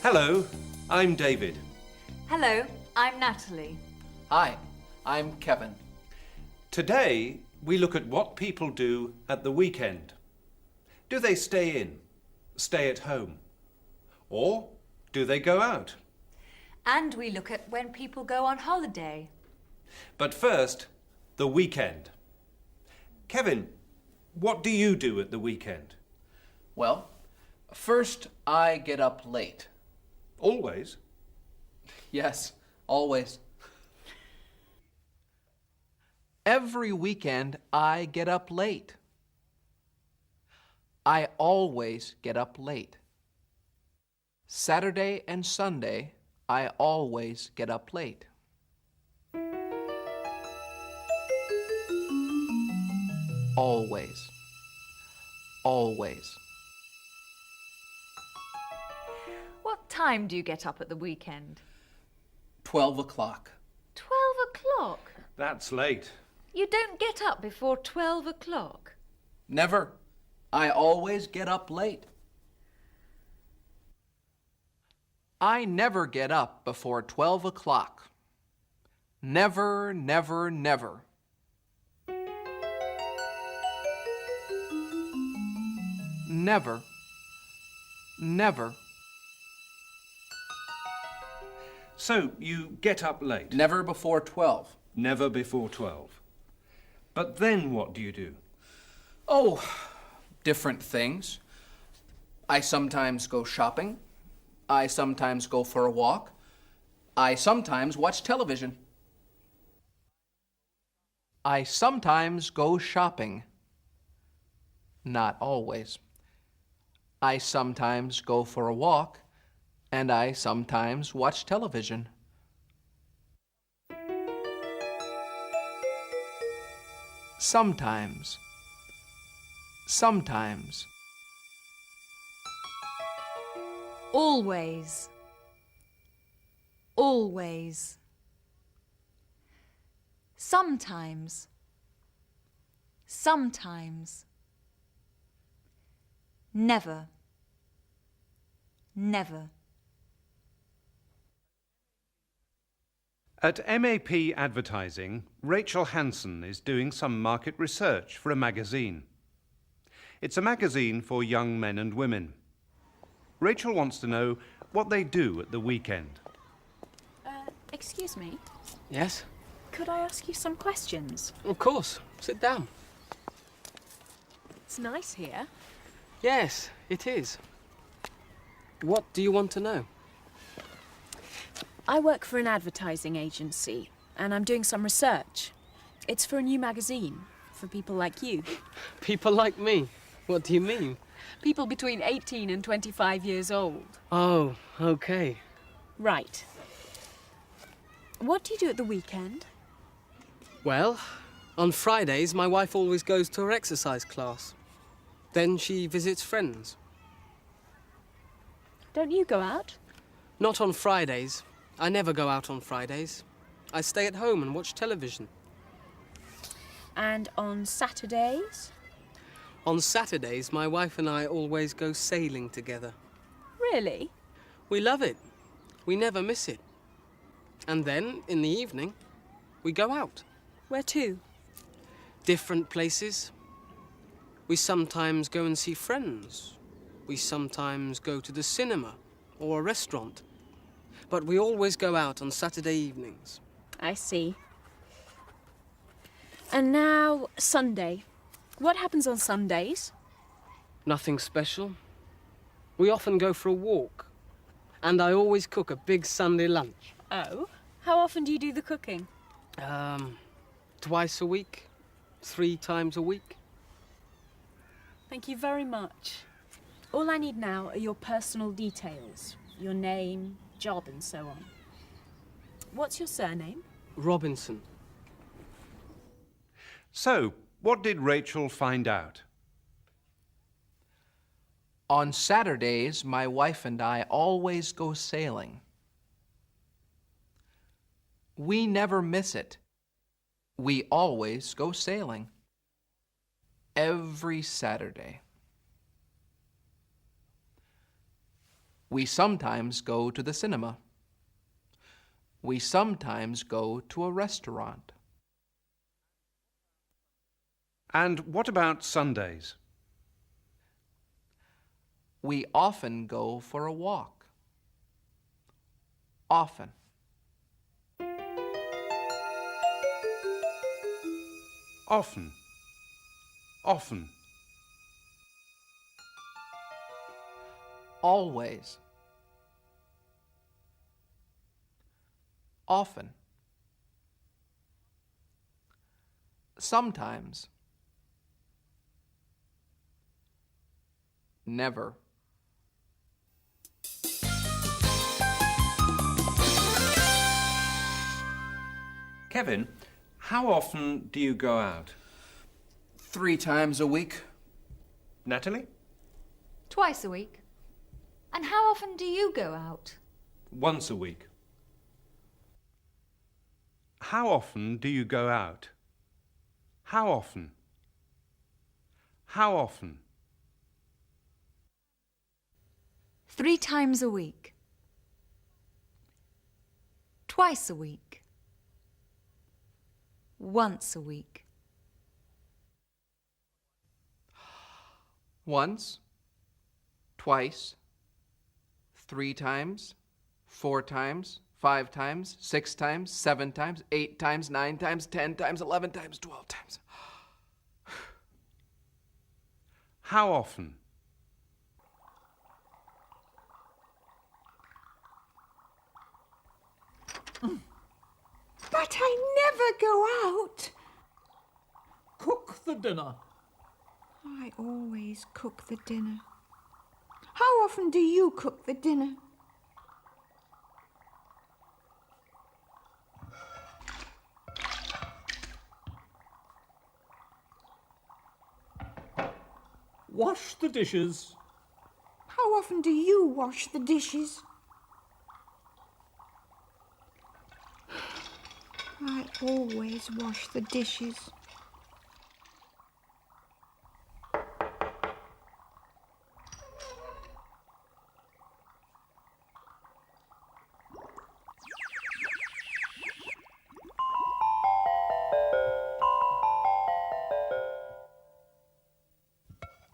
Hello, I'm David. Hello, I'm Natalie. Hi, I'm Kevin. Today, we look at what people do at the weekend. Do they stay in, stay at home? Or do they go out? And we look at when people go on holiday. But first, the weekend. Kevin, what do you do at the weekend? Well, first I get up late. Always? Yes, always. Every weekend I get up late. I always get up late. Saturday and Sunday, I always get up late. Always. Always. What time do you get up at the weekend? 12 o'clock. 12 o'clock? That's late. You don't get up before 12 o'clock? Never. I always get up late. I never get up before 12 o'clock. Never, never, never. Never. Never. So, you get up late? Never before 12. Never before 12. But then what do you do? Oh, different things. I sometimes go shopping. I sometimes go for a walk. I sometimes watch television. I sometimes go shopping. Not always. I sometimes go for a walk, and I sometimes watch television. Sometimes. Sometimes. Always. Always. Sometimes. Sometimes. Never. Never. At MAP Advertising, Rachel Hanson is doing some market research for a magazine. It's a magazine for young men and women. Rachel wants to know what they do at the weekend. Excuse me, Yes? could I ask you some questions? Of course. Sit down. It's nice here. Yes, it is. What do you want to know? I work for an advertising agency, and I'm doing some research. It's for a new magazine, for people like you. People like me? What do you mean? People between 18 and 25 years old. Oh, okay. Right. What do you do at the weekend? Well, on Fridays, my wife always goes to her exercise class. Then she visits friends. Don't you go out? Not on Fridays. I never go out on Fridays. I stay at home and watch television. And on Saturdays? On Saturdays, my wife and I always go sailing together. Really? We love it. We never miss it. And then, in the evening, we go out. Where to? Different places. We sometimes go and see friends. We sometimes go to the cinema or a restaurant. But we always go out on Saturday evenings. I see. And now, Sunday. What happens on Sundays? Nothing special. We often go for a walk. And I always cook a big Sunday lunch. Oh? How often do you do the cooking? Twice a week. 3 times a week. Thank you very much. All I need now are your personal details. Your name, job, and so on. What's your surname? Robinson. So, what did Rachel find out? On Saturdays, my wife and I always go sailing. We never miss it. We always go sailing. Every Saturday. We sometimes go to the cinema. We sometimes go to a restaurant. And what about Sundays? We often go for a walk. Often. Often. Often. Always. Often. Sometimes. Never. Kevin, how often do you go out? 3 times a week. Natalie? Twice a week. And how often do you go out? Once a week. How often do you go out? How often? How often? 3 times a week. Twice a week. Once a week. Once, twice, 3 times, 4 times, 5 times, 6 times, 7 times, 8 times, 9 times, 10 times, 11 times, 12 times. How often? But I never go out. Cook the dinner. I always cook the dinner. How often do you cook the dinner? Wash the dishes. How often do you wash the dishes? I always wash the dishes.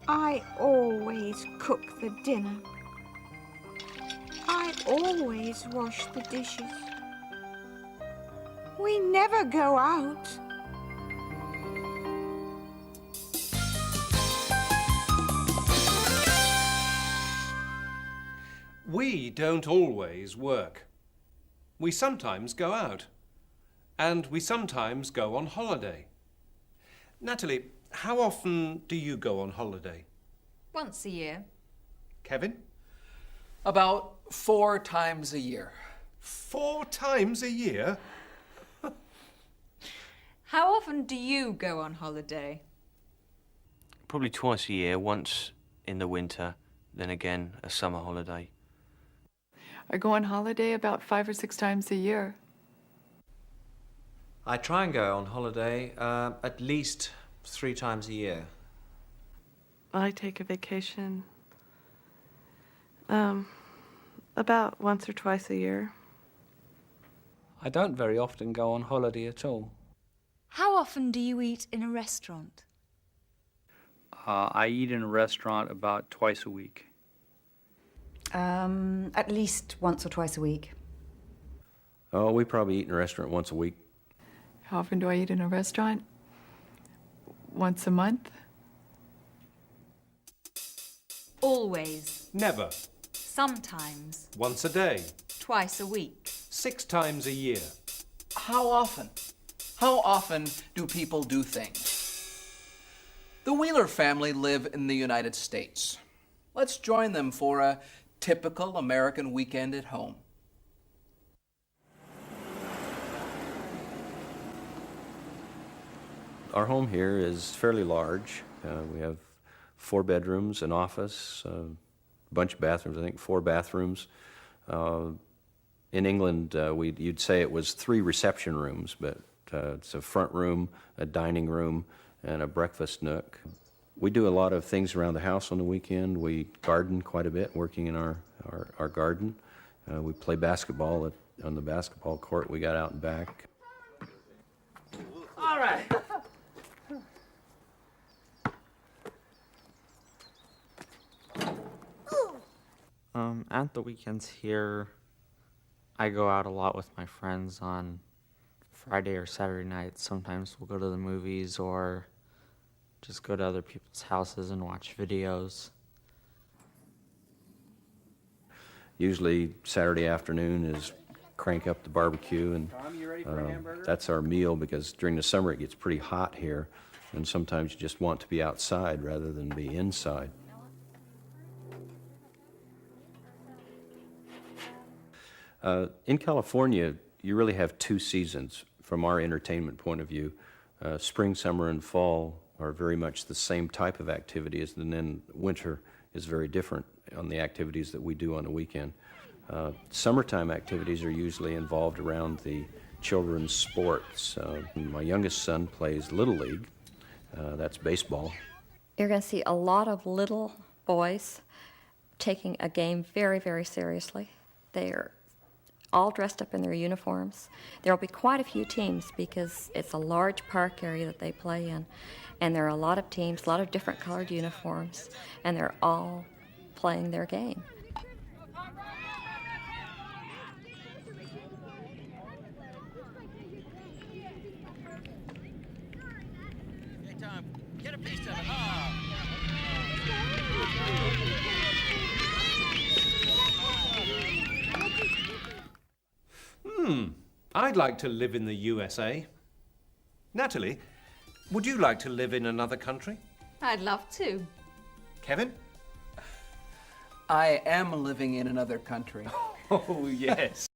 I always cook the dinner. I always wash the dishes. We never go out. We don't always work. We sometimes go out. And we sometimes go on holiday. Natalie, how often do you go on holiday? Once a year. Kevin? About 4 times a year. 4 times a year? How often do you go on holiday? Probably twice a year, once in the winter, then again a summer holiday. I go on holiday about 5 or 6 times a year. I try and go on holiday at least 3 times a year. I take a vacation about once or twice a year. I don't very often go on holiday at all. How often do you eat in a restaurant? I eat in a restaurant about twice a week. At least once or twice a week. Oh, we probably eat in a restaurant once a week. How often do I eat in a restaurant? Once a month? Always. Never. Sometimes. Once a day. Twice a week. 6 times a year. How often? How often do people do things? The Wheeler family live in the United States. Let's join them for a typical American weekend at home. Our home here is fairly large. We have 4 bedrooms, an office, a bunch of bathrooms, I think 4 bathrooms. In England, you'd say it was 3 reception rooms, but it's a front room, a dining room, and a breakfast nook. We do a lot of things around the house on the weekend. We garden quite a bit, working in our garden. We play basketball on the basketball court we got out and back. All right. At the weekends here, I go out a lot with my friends on Friday or Saturday nights. Sometimes we'll go to the movies or just go to other people's houses and watch videos. Usually Saturday afternoon is crank up the barbecue, and that's our meal, because during the summer it gets pretty hot here, and sometimes you just want to be outside rather than be inside. In California, you really have two seasons from our entertainment point of view. Spring, summer, and fall are very much the same type of activities, and then winter is very different on the activities that we do on the weekend. Summertime activities are usually involved around the children's sports. My youngest son plays Little League. That's baseball. You're going to see a lot of little boys taking a game very, very seriously. They're all dressed up in their uniforms. There will be quite a few teams because it's a large park area that they play in. And there are a lot of teams, a lot of different colored uniforms, and they're all playing their game. Get a piece of it. I'd like to live in the USA. Natalie, would you like to live in another country? I'd love to. Kevin? I am living in another country. Oh, yes.